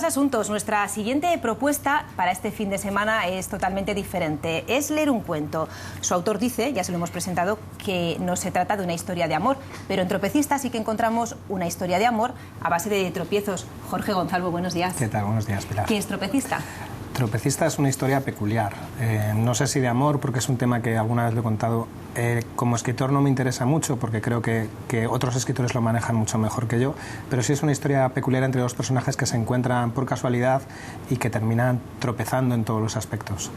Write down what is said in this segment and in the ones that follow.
asuntos. Nuestra siguiente propuesta para este fin de semana es totalmente diferente. Es leer un cuento. Su autor dice, ya se lo hemos presentado, que no se trata de una historia de amor, pero en Tropecistas sí que encontramos una historia de amor a base de tropiezos. Jorge Gonzalvo, buenos días. ¿Qué tal? Buenos días, Pilar. ¿Qué es Tropecista? Tropecista es una historia peculiar. No sé si de amor, porque es un tema que alguna vez lo he contado. Como escritor no me interesa mucho, porque creo que otros escritores lo manejan mucho mejor que yo, pero sí es una historia peculiar entre dos personajes que se encuentran por casualidad y que terminan tropezando en todos los aspectos.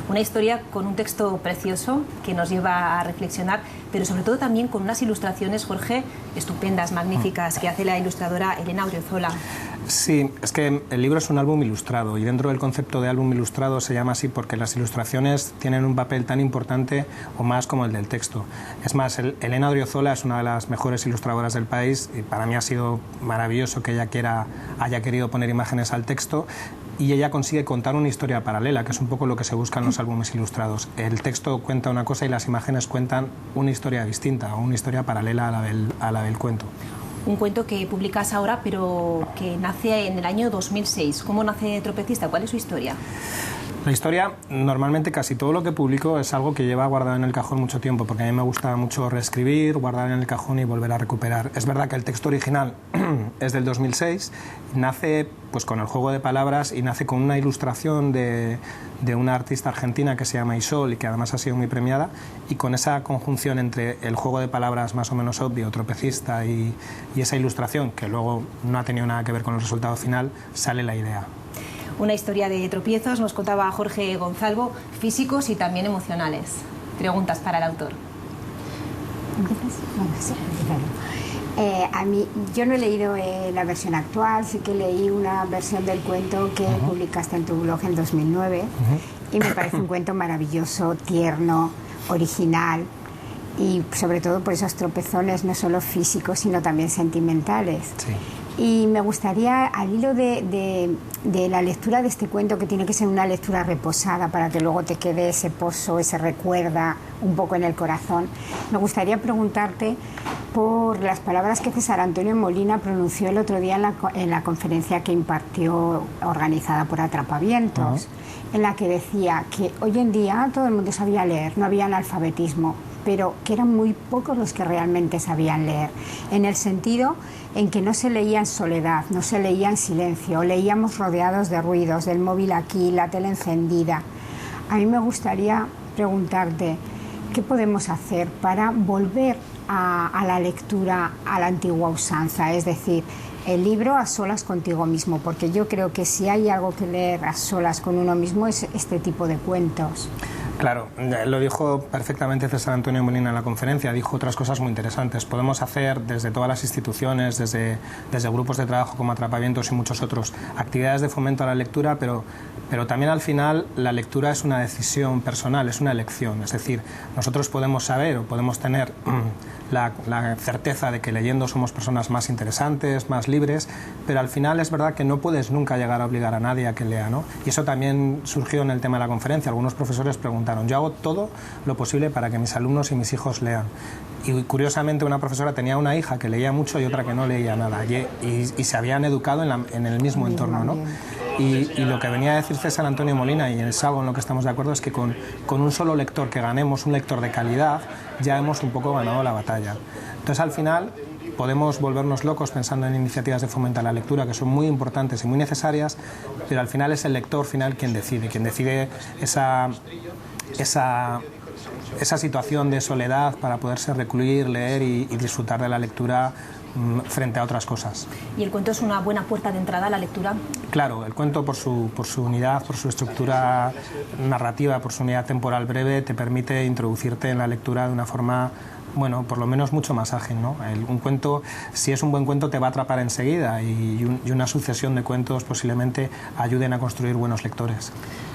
Una historia con un texto precioso que nos lleva a reflexionar, pero sobre todo también con unas ilustraciones, Jorge, estupendas, magníficas, que hace la ilustradora Elena Odriozola. Sí, es que el libro es un álbum ilustrado y dentro del concepto de álbum ilustrado se llama así porque las ilustraciones tienen un papel tan importante o más como el del texto. Es más, Elena Odriozola es una de las mejores ilustradoras del país y para mí ha sido maravilloso que ella haya querido poner imágenes al texto y ella consigue contar una historia paralela, que es un poco lo que se busca en los álbumes ilustrados. El texto cuenta una cosa y las imágenes cuentan una historia distinta o una historia paralela a la del cuento. Un cuento que publicas ahora, pero que nace en el año 2006. ¿Cómo nace Tropecista? ¿Cuál es su historia? La historia, normalmente casi todo lo que publico es algo que lleva guardado en el cajón mucho tiempo, porque a mí me gusta mucho reescribir, guardar en el cajón y volver a recuperar. Es verdad que el texto original es del 2006, nace pues con el juego de palabras y nace con una ilustración de una artista argentina que se llama Isol y que además ha sido muy premiada, y con esa conjunción entre el juego de palabras más o menos obvio, tropecista, y esa ilustración, que luego no ha tenido nada que ver con el resultado final, sale la idea. Una historia de tropiezos, nos contaba Jorge Gonzalvo, físicos y también emocionales. Preguntas para el autor. A mí, yo no he leído la versión actual, sí que leí una versión del cuento que publicaste en tu blog en 2009 y me parece un cuento maravilloso, tierno, original y sobre todo por esos tropezones no solo físicos sino también sentimentales. Sí. Y me gustaría, al hilo de la lectura de este cuento, que tiene que ser una lectura reposada para que luego te quede ese pozo, ese recuerda un poco en el corazón, me gustaría preguntarte por las palabras que César Antonio Molina pronunció el otro día en la conferencia que impartió, organizada por Atrapavientos, en la que decía que hoy en día todo el mundo sabía leer, no había analfabetismo, pero que eran muy pocos los que realmente sabían leer, en el sentido en que no se leía en soledad, no se leía en silencio, leíamos rodeados de ruidos, del móvil aquí, la tele encendida. A mí me gustaría preguntarte, ¿qué podemos hacer para volver a la lectura a la antigua usanza? Es decir, el libro a solas contigo mismo, porque yo creo que si hay algo que leer a solas con uno mismo es este tipo de cuentos. Claro, lo dijo perfectamente César Antonio Molina en la conferencia, dijo otras cosas muy interesantes. Podemos hacer desde todas las instituciones, desde grupos de trabajo como Atrapavientos y muchos otros, actividades de fomento a la lectura, pero también al final la lectura es una decisión personal, es una elección. Es decir, nosotros podemos saber o podemos tener la certeza de que leyendo somos personas más interesantes, más libres, pero al final es verdad que no puedes nunca llegar a obligar a nadie a que lea, ¿no? Y eso también surgió en el tema de la conferencia. Algunos profesores preguntaron, yo hago todo lo posible para que mis alumnos y mis hijos lean. Y curiosamente una profesora tenía una hija que leía mucho y otra que no leía nada. Y se habían educado en el mismo entorno, ¿no? Y lo que venía a decir César Antonio Molina, y es algo en lo que estamos de acuerdo, es que con un solo lector que ganemos, un lector de calidad, ya hemos un poco ganado la batalla. Entonces al final podemos volvernos locos pensando en iniciativas de fomento a la lectura que son muy importantes y muy necesarias, pero al final es el lector final quien decide esa situación de soledad para poderse recluir, leer y disfrutar de la lectura frente a otras cosas. ¿Y el cuento es una buena puerta de entrada a la lectura? Claro, el cuento por su unidad, por su estructura narrativa, por su unidad temporal breve, te permite introducirte en la lectura de una forma, bueno, por lo menos mucho más ágil, ¿no? Un cuento, si es un buen cuento, te va a atrapar enseguida y una sucesión de cuentos posiblemente ayuden a construir buenos lectores.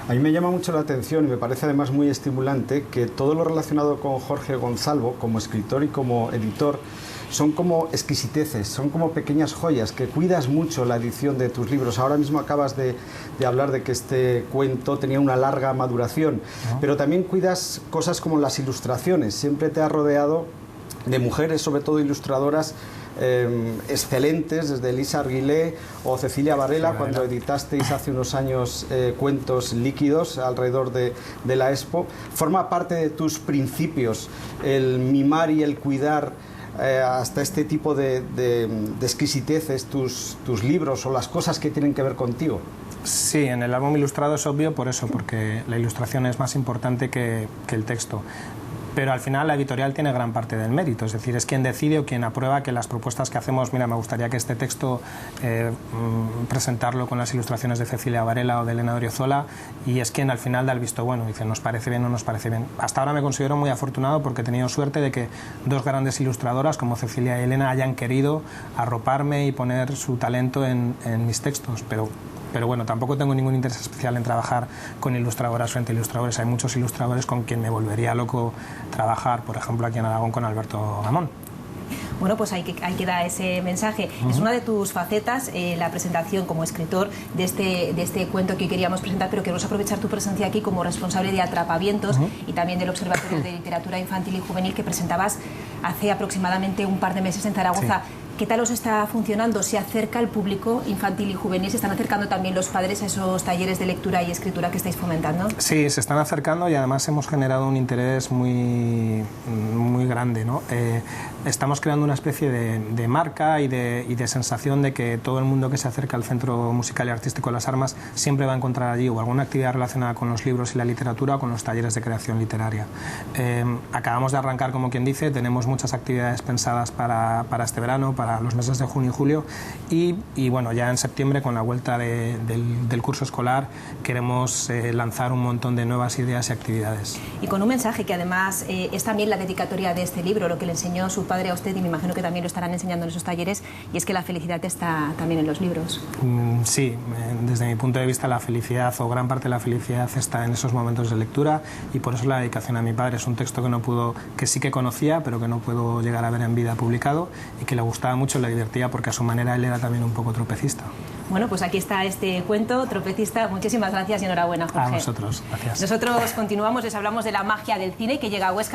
A mí me llama mucho la atención y me parece además muy estimulante que todo lo relacionado con Jorge Gonzalvo, como escritor y como editor, son como exquisiteces, son como pequeñas joyas, que cuidas mucho la edición de tus libros. Ahora mismo acabas de hablar de que este cuento tenía una larga maduración, pero también cuidas cosas como las ilustraciones. Siempre te has rodeado de mujeres, sobre todo ilustradoras, excelentes, desde Elisa Arguilé o Cecilia Varela, cuando editasteis hace unos años Cuentos líquidos alrededor de la Expo. ¿Forma parte de tus principios el mimar y el cuidar hasta este tipo de exquisiteces tus libros o las cosas que tienen que ver contigo? Sí, en el álbum ilustrado es obvio por eso, porque la ilustración es más importante que el texto. Pero al final la editorial tiene gran parte del mérito, es decir, es quien decide o quien aprueba que las propuestas que hacemos, mira, me gustaría que este texto presentarlo con las ilustraciones de Cecilia Varela o de Elena Odriozola, y es quien al final da el visto bueno, dice, ¿nos parece bien o no nos parece bien? Hasta ahora me considero muy afortunado porque he tenido suerte de que dos grandes ilustradoras como Cecilia y Elena hayan querido arroparme y poner su talento en mis textos, pero bueno, tampoco tengo ningún interés especial en trabajar con ilustradoras frente a ilustradores. Hay muchos ilustradores con quien me volvería loco trabajar, por ejemplo, aquí en Aragón con Alberto Gamón. Bueno, pues ahí queda ese mensaje. Es una de tus facetas, la presentación como escritor de este cuento que hoy queríamos presentar, pero queremos aprovechar tu presencia aquí como responsable de Atrapavientos y también del Observatorio de Literatura Infantil y Juvenil que presentabas hace aproximadamente un par de meses en Zaragoza. Sí. ¿Qué tal os está funcionando? ¿Se acerca el público infantil y juvenil? ¿Se están acercando también los padres a esos talleres de lectura y escritura que estáis fomentando? Sí, se están acercando y además hemos generado un interés muy grande, ¿no? Estamos creando una especie de marca y de sensación de que todo el mundo que se acerca al Centro Musical y Artístico Las Armas siempre va a encontrar allí o alguna actividad relacionada con los libros y la literatura o con los talleres de creación literaria. Acabamos de arrancar, como quien dice, tenemos muchas actividades pensadas para este verano, para los meses de junio y julio y bueno, ya en septiembre con la vuelta del curso escolar queremos lanzar un montón de nuevas ideas y actividades. Y con un mensaje que además es también la dedicatoria de este libro, lo que le enseñó su padre a usted y me imagino que también lo estarán enseñando en esos talleres, y es que la felicidad está también en los libros. Sí, desde mi punto de vista la felicidad o gran parte de la felicidad está en esos momentos de lectura y por eso la dedicación a mi padre. Es un texto que sí que conocía pero que no puedo llegar a ver en vida publicado y que le gustaba mucho, le divertía porque a su manera él era también un poco tropecista. Bueno, pues aquí está este cuento, Tropecista. Muchísimas gracias y enhorabuena, Jorge. A vosotros, gracias. Nosotros continuamos, les hablamos de la magia del cine que llega a Huesca.